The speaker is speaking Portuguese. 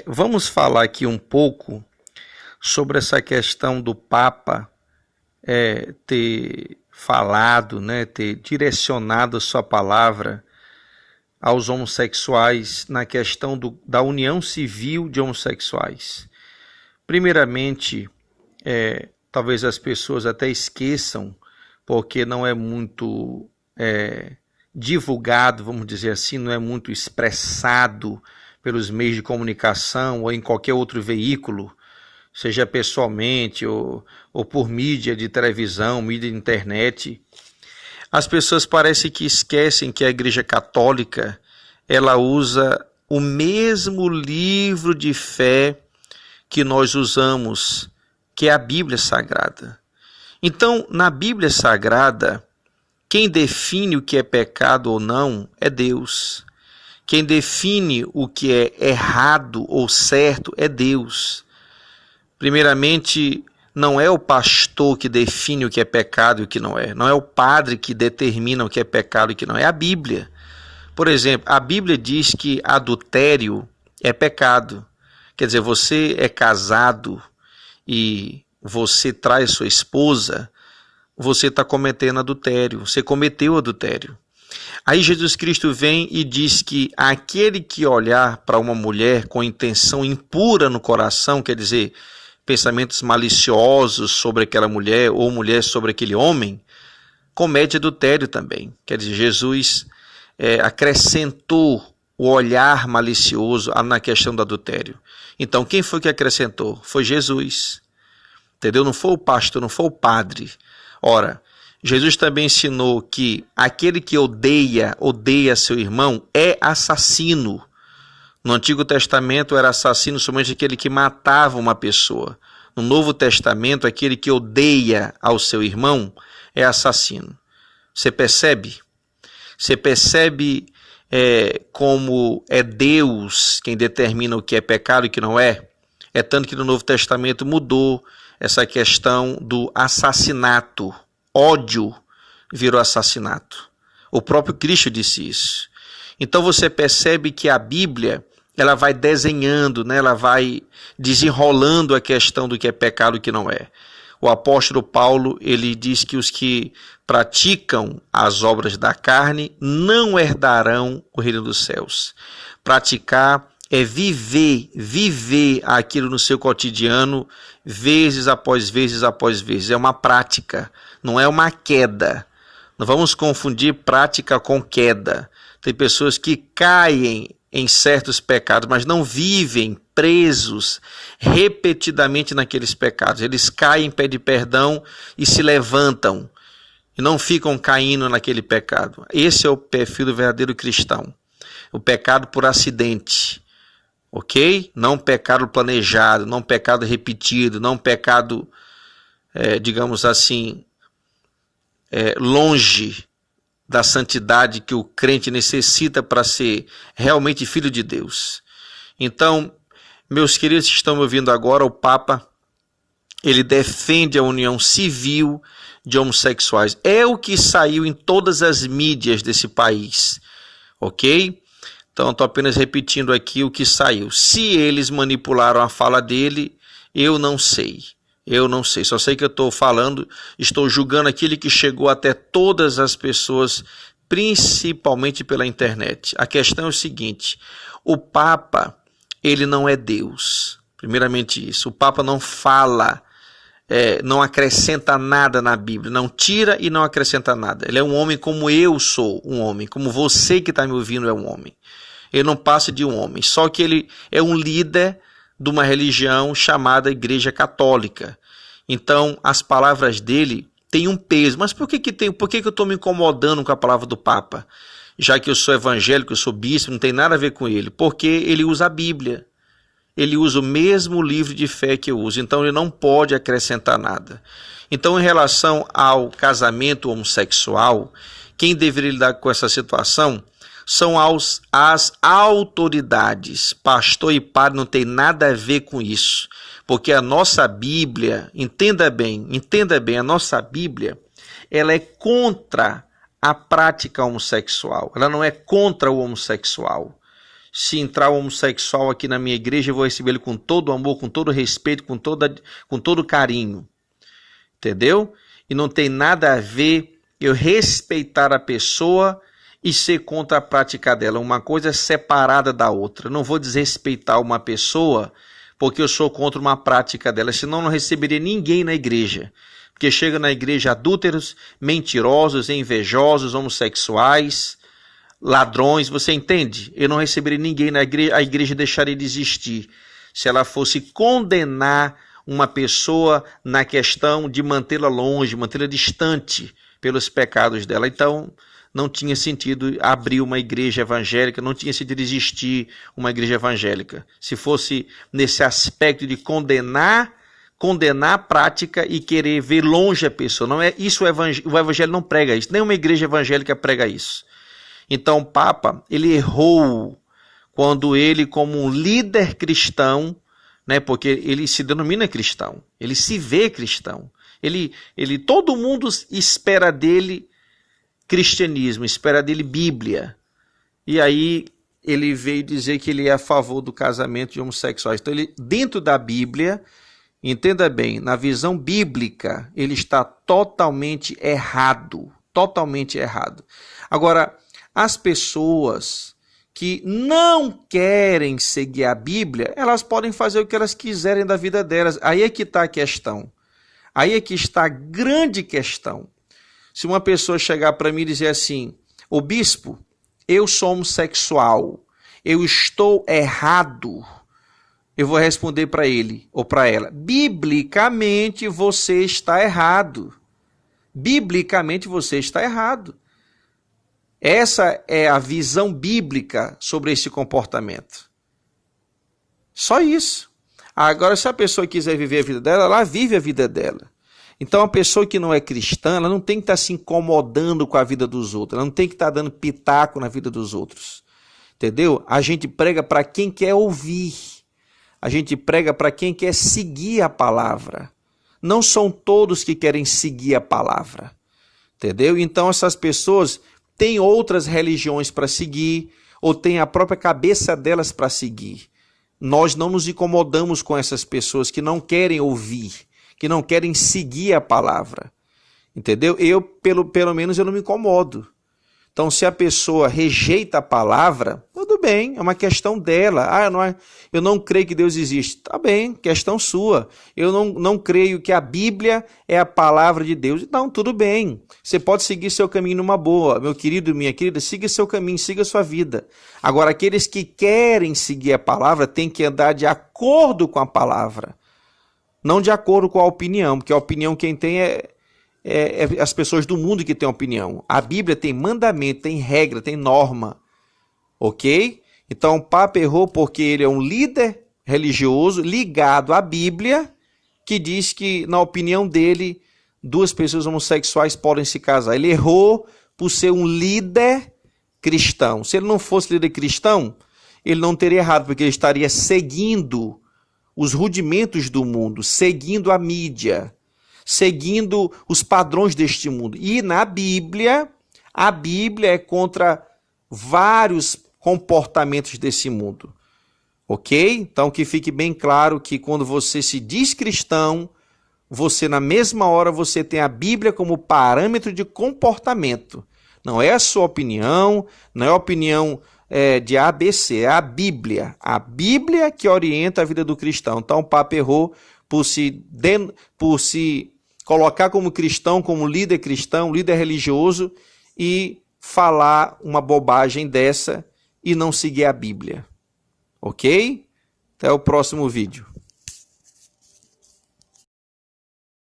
Vamos falar aqui um pouco sobre essa questão do Papa ter falado, né, ter direcionado a sua palavra aos homossexuais na questão da união civil de homossexuais. Primeiramente, talvez as pessoas até esqueçam, porque não é muito divulgado, vamos dizer assim, não é muito expressado pelos meios de comunicação ou em qualquer outro veículo, seja pessoalmente ou por mídia de televisão, mídia de internet. As pessoas parecem que esquecem que a Igreja Católica ela usa o mesmo livro de fé que nós usamos, que é a Bíblia Sagrada. Então, na Bíblia Sagrada, quem define o que é pecado ou não é Deus. Quem define o que é errado ou certo é Deus. Primeiramente, não é o pastor que define o que é pecado e o que não é. Não é o padre que determina o que é pecado e o que não é. É a Bíblia. Por exemplo, a Bíblia diz que adultério é pecado. Quer dizer, você é casado e você traz sua esposa, você está cometendo adultério. Você cometeu adultério. Aí Jesus Cristo vem e diz que aquele que olhar para uma mulher com intenção impura no coração, quer dizer, pensamentos maliciosos sobre aquela mulher ou mulher sobre aquele homem, comete adultério também. Quer dizer, Jesus acrescentou o olhar malicioso na questão do adultério. Então, quem foi que acrescentou? Foi Jesus. Entendeu? Não foi o pastor, não foi o padre. Ora, Jesus também ensinou que aquele que odeia seu irmão é assassino. No Antigo Testamento era assassino somente aquele que matava uma pessoa. No Novo Testamento, aquele que odeia ao seu irmão é assassino. Você percebe? Você percebe como é Deus quem determina o que é pecado e o que não é? É tanto que no Novo Testamento mudou essa questão do assassinato. Ódio virou assassinato. O próprio Cristo disse isso. Então você percebe que a Bíblia ela vai desenhando, né? Ela vai desenrolando a questão do que é pecado e o que não é. O apóstolo Paulo ele diz que os que praticam as obras da carne não herdarão o reino dos céus. Praticar é viver aquilo no seu cotidiano, vezes após vezes após vezes. É uma prática, não é uma queda. Não vamos confundir prática com queda. Tem pessoas que caem em certos pecados, mas não vivem presos repetidamente naqueles pecados. Eles caem, pedem perdão e se levantam. E não ficam caindo naquele pecado. Esse é o perfil do verdadeiro cristão. O pecado por acidente. Ok? Não pecado planejado, não pecado repetido, não pecado, digamos assim, longe da santidade que o crente necessita para ser realmente filho de Deus. Então, meus queridos que estão me ouvindo agora, o Papa, ele defende a união civil de homossexuais. É o que saiu em todas as mídias desse país, ok? Então, estou apenas repetindo aqui o que saiu. Se eles manipularam a fala dele, eu não sei. Só sei que eu estou falando, estou julgando aquilo que chegou até todas as pessoas, principalmente pela internet. A questão é o seguinte, o Papa, ele não é Deus. Primeiramente isso, o Papa não fala, não acrescenta nada na Bíblia, não tira e não acrescenta nada. Ele é um homem como eu sou um homem, como você que está me ouvindo é um homem. Ele não passa de um homem, só que ele é um líder de uma religião chamada Igreja Católica. Então, as palavras dele têm um peso. Mas por que eu estou me incomodando com a palavra do Papa? Já que eu sou evangélico, eu sou bispo, não tem nada a ver com ele. Porque ele usa a Bíblia. Ele usa o mesmo livro de fé que eu uso. Então, ele não pode acrescentar nada. Então, em relação ao casamento homossexual, quem deveria lidar com essa situação são as autoridades. Pastor e padre não tem nada a ver com isso, porque a nossa Bíblia, entenda bem, a nossa Bíblia, ela é contra a prática homossexual, ela não é contra o homossexual. se entrar um homossexual aqui na minha igreja, eu vou receber ele com todo amor, com todo respeito, com todo carinho. Entendeu? E não tem nada a ver eu respeitar a pessoa e ser contra a prática dela. Uma coisa é separada da outra. Eu não vou desrespeitar uma pessoa porque eu sou contra uma prática dela, senão não receberia ninguém na igreja. Porque chega na igreja adúlteros, mentirosos, invejosos, homossexuais, ladrões, você entende? Eu não receberia ninguém na igreja, a igreja deixaria de existir se ela fosse condenar uma pessoa na questão de mantê-la longe, mantê-la distante pelos pecados dela. Então, não tinha sentido abrir uma igreja evangélica, não tinha sentido existir uma igreja evangélica. Se fosse nesse aspecto de condenar a prática e querer ver longe a pessoa. Não é isso, o evangelho não prega isso, nenhuma igreja evangélica prega isso. Então o Papa, ele errou quando ele, como um líder cristão, né, porque ele se denomina cristão, ele se vê cristão, todo mundo espera dele cristianismo, espera dele Bíblia. E aí ele veio dizer que ele é a favor do casamento de homossexuais. Então ele, dentro da Bíblia, entenda bem, na visão bíblica, ele está totalmente errado. Totalmente errado. Agora, as pessoas que não querem seguir a Bíblia, elas podem fazer o que elas quiserem da vida delas. Aí é que está a questão. Aí é que está a grande questão. Se uma pessoa chegar para mim e dizer assim, ô bispo, eu sou homossexual, eu estou errado, eu vou responder para ele ou para ela, biblicamente você está errado. Biblicamente você está errado. Essa é a visão bíblica sobre esse comportamento. Só isso. Agora, se a pessoa quiser viver a vida dela, ela vive a vida dela. Então, a pessoa que não é cristã, ela não tem que estar se incomodando com a vida dos outros, ela não tem que estar dando pitaco na vida dos outros. Entendeu? A gente prega para quem quer ouvir. A gente prega para quem quer seguir a palavra. Não são todos que querem seguir a palavra. Entendeu? Então, essas pessoas têm outras religiões para seguir, ou têm a própria cabeça delas para seguir. Nós não nos incomodamos com essas pessoas que não querem ouvir, que não querem seguir a palavra. Entendeu? Eu, pelo menos, eu não me incomodo. Então, se a pessoa rejeita a palavra, tudo bem, é uma questão dela. Eu não creio que Deus existe. Tá bem, questão sua. Eu não creio que a Bíblia é a palavra de Deus. Então, tudo bem. Você pode seguir seu caminho numa boa. Meu querido, minha querida, siga seu caminho, siga sua vida. Agora, aqueles que querem seguir a palavra têm que andar de acordo com a palavra. Não de acordo com a opinião, porque a opinião quem tem é as pessoas do mundo que têm opinião. A Bíblia tem mandamento, tem regra, tem norma. Ok? Então o Papa errou porque ele é um líder religioso ligado à Bíblia, que diz que, na opinião dele, duas pessoas homossexuais podem se casar. Ele errou por ser um líder cristão. Se ele não fosse líder cristão, ele não teria errado, porque ele estaria seguindo os rudimentos do mundo, seguindo a mídia, seguindo os padrões deste mundo. E na Bíblia, a Bíblia é contra vários comportamentos desse mundo. Ok? Então que fique bem claro que quando você se diz cristão, você na mesma hora você tem a Bíblia como parâmetro de comportamento. Não é a sua opinião, não é a opinião de ABC, é a Bíblia. A Bíblia que orienta a vida do cristão. Então o Papa errou por se colocar como cristão, como líder cristão, líder religioso, e falar uma bobagem dessa e não seguir a Bíblia. Ok? Até o próximo vídeo.